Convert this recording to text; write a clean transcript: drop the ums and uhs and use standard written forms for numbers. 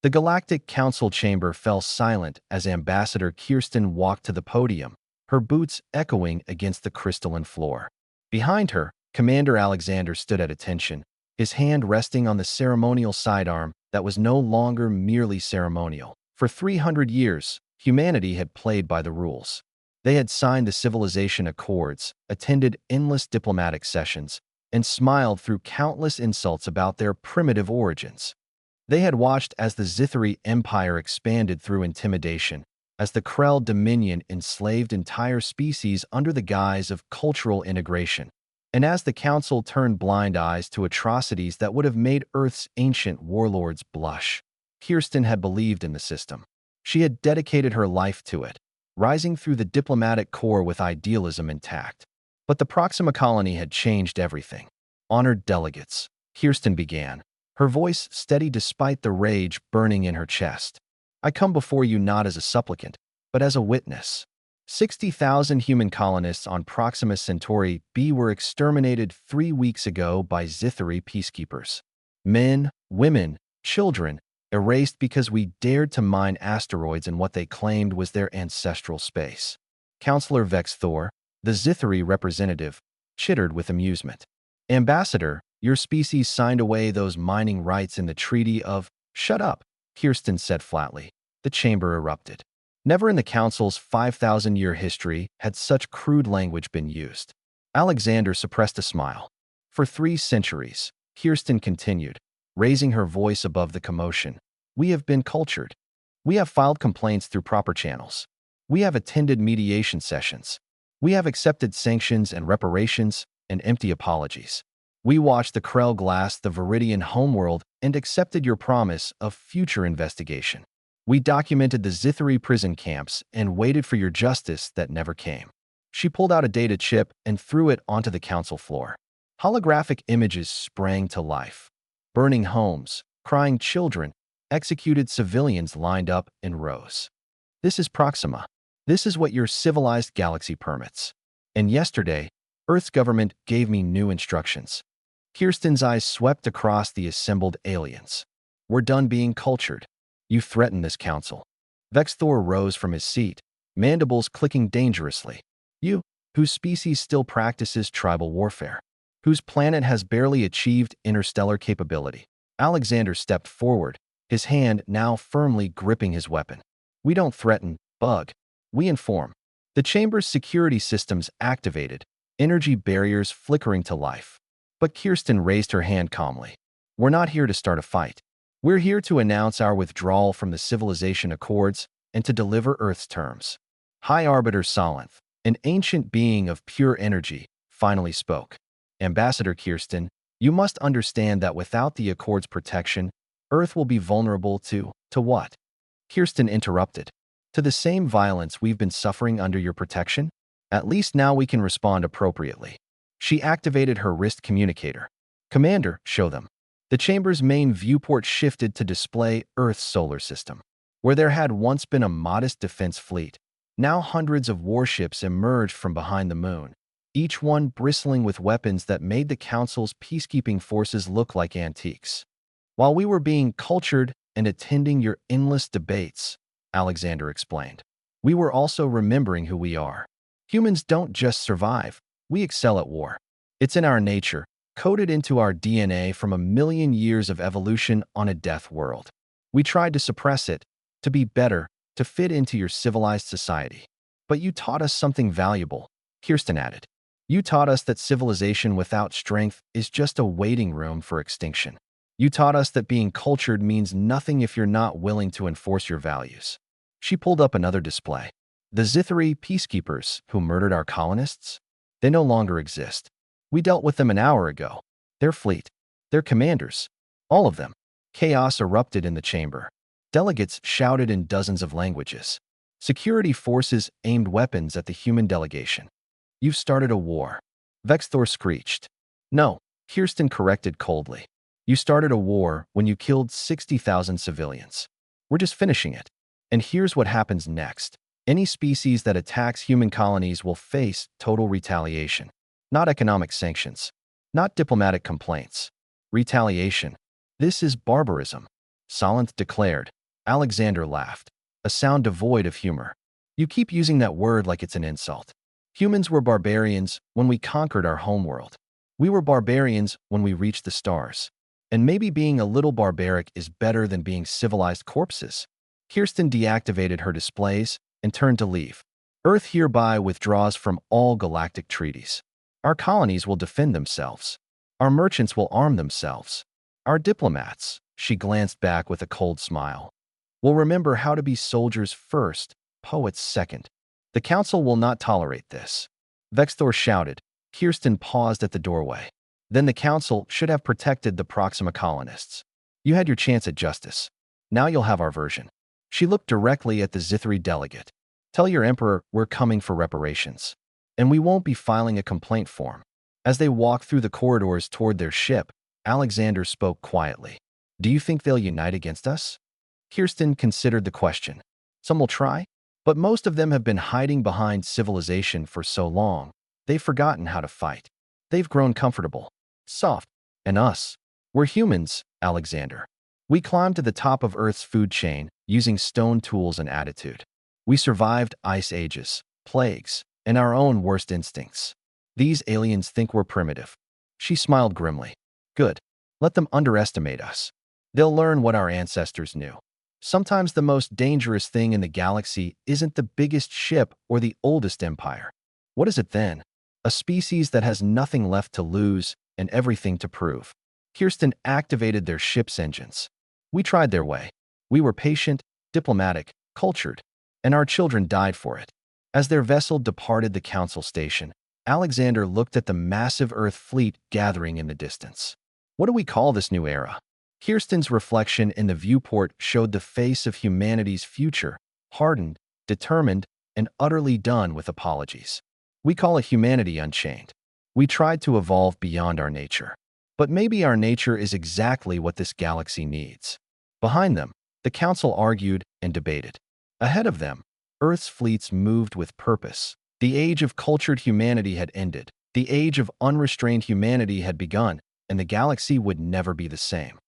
The Galactic Council chamber fell silent as Ambassador Kirsten walked to the podium, her boots echoing against the crystalline floor. Behind her, Commander Alexander stood at attention, his hand resting on the ceremonial sidearm that was no longer merely ceremonial. For 300 years, humanity had played by the rules. They had signed the Civilization Accords, attended endless diplomatic sessions, and smiled through countless insults about their primitive origins. They had watched as the Zithari Empire expanded through intimidation, as the Krell Dominion enslaved entire species under the guise of cultural integration, and as the Council turned blind eyes to atrocities that would have made Earth's ancient warlords blush. Kirsten had believed in the system. She had dedicated her life to it, rising through the diplomatic corps with idealism intact. But the Proxima colony had changed everything. Honored delegates, Kirsten began, her voice steady despite the rage burning in her chest. I come before you not as a supplicant, but as a witness. 60,000 human colonists on Proxima Centauri B were exterminated 3 weeks ago by Zithari peacekeepers. Men, women, children, erased because we dared to mine asteroids in what they claimed was their ancestral space. Counselor Vex Thor, the Zithari representative, chittered with amusement. Ambassador, your species signed away those mining rights in the Treaty of— Shut up, Kirsten said flatly. The chamber erupted. Never in the Council's 5,000-year history had such crude language been used. Alexander suppressed a smile. For 3 centuries, Kirsten continued, raising her voice above the commotion. We have been cultured. We have filed complaints through proper channels. We have attended mediation sessions. We have accepted sanctions and reparations and empty apologies. We watched the Krell glass the Viridian homeworld and accepted your promise of future investigation. We documented the Zithari prison camps and waited for your justice that never came. She pulled out a data chip and threw it onto the council floor. Holographic images sprang to life. Burning homes, crying children, executed civilians lined up in rows. This is Proxima. This is what your civilized galaxy permits. And yesterday, Earth's government gave me new instructions. Kirsten's eyes swept across the assembled aliens. We're done being cultured. You threaten this council. Vex Thor rose from his seat, mandibles clicking dangerously. You, whose species still practices tribal warfare, whose planet has barely achieved interstellar capability. Alexander stepped forward, his hand now firmly gripping his weapon. We don't threaten, bug. We inform. The chamber's security systems activated, energy barriers flickering to life. But Kirsten raised her hand calmly. We're not here to start a fight. We're here to announce our withdrawal from the Civilization Accords and to deliver Earth's terms. High Arbiter Solanth, an ancient being of pure energy, finally spoke. Ambassador Kirsten, you must understand that without the Accord's protection, Earth will be vulnerable to what? Kirsten interrupted. To the same violence we've been suffering under your protection? At least now we can respond appropriately. She activated her wrist communicator. Commander, show them. The chamber's main viewport shifted to display Earth's solar system. Where there had once been a modest defense fleet, now hundreds of warships emerged from behind the moon, each one bristling with weapons that made the Council's peacekeeping forces look like antiques. While we were being cultured and attending your endless debates, Alexander explained, we were also remembering who we are. Humans don't just survive, we excel at war. It's in our nature, coded into our DNA from 1,000,000 years of evolution on a death world. We tried to suppress it, to be better, to fit into your civilized society. But you taught us something valuable, Kirsten added. You taught us that civilization without strength is just a waiting room for extinction. You taught us that being cultured means nothing if you're not willing to enforce your values. She pulled up another display. The Zithari peacekeepers who murdered our colonists? They no longer exist. We dealt with them an hour ago. Their fleet, their commanders, all of them. Chaos erupted in the chamber. Delegates shouted in dozens of languages. Security forces aimed weapons at the human delegation. You've started a war. Vex Thor screeched. No, Kirsten corrected coldly. You started a war when you killed 60,000 civilians. We're just finishing it. And here's what happens next. Any species that attacks human colonies will face total retaliation. Not economic sanctions. Not diplomatic complaints. Retaliation. This is barbarism. Solent declared. Alexander laughed, a sound devoid of humor. You keep using that word like it's an insult. Humans were barbarians when we conquered our homeworld. We were barbarians when we reached the stars. And maybe being a little barbaric is better than being civilized corpses. Kirsten deactivated her displays and turned to leave. Earth hereby withdraws from all galactic treaties. Our colonies will defend themselves. Our merchants will arm themselves. Our diplomats, she glanced back with a cold smile, will remember how to be soldiers first, poets second. The council will not tolerate this. Vexthor shouted. Kirsten paused at the doorway. Then the council should have protected the Proxima colonists. You had your chance at justice. Now you'll have our version. She looked directly at the Zithri delegate. Tell your emperor we're coming for reparations. And we won't be filing a complaint form. As they walked through the corridors toward their ship, Alexander spoke quietly. Do you think they'll unite against us? Kirsten considered the question. Some will try, but most of them have been hiding behind civilization for so long, they've forgotten how to fight. They've grown comfortable, soft, and us. We're humans, Alexander. We climbed to the top of Earth's food chain using stone tools and attitude. We survived ice ages, plagues, and our own worst instincts. These aliens think we're primitive. She smiled grimly. Good. Let them underestimate us. They'll learn what our ancestors knew. Sometimes the most dangerous thing in the galaxy isn't the biggest ship or the oldest empire. What is it then? A species that has nothing left to lose and everything to prove. Kirsten activated their ship's engines. We tried their way. We were patient, diplomatic, cultured, and our children died for it. As their vessel departed the council station, Alexander looked at the massive Earth fleet gathering in the distance. What do we call this new era? Kirsten's reflection in the viewport showed the face of humanity's future, hardened, determined, and utterly done with apologies. We call it humanity unchained. We tried to evolve beyond our nature. But maybe our nature is exactly what this galaxy needs. Behind them, the council argued and debated. Ahead of them, Earth's fleets moved with purpose. The age of cultured humanity had ended. The age of unrestrained humanity had begun, and the galaxy would never be the same.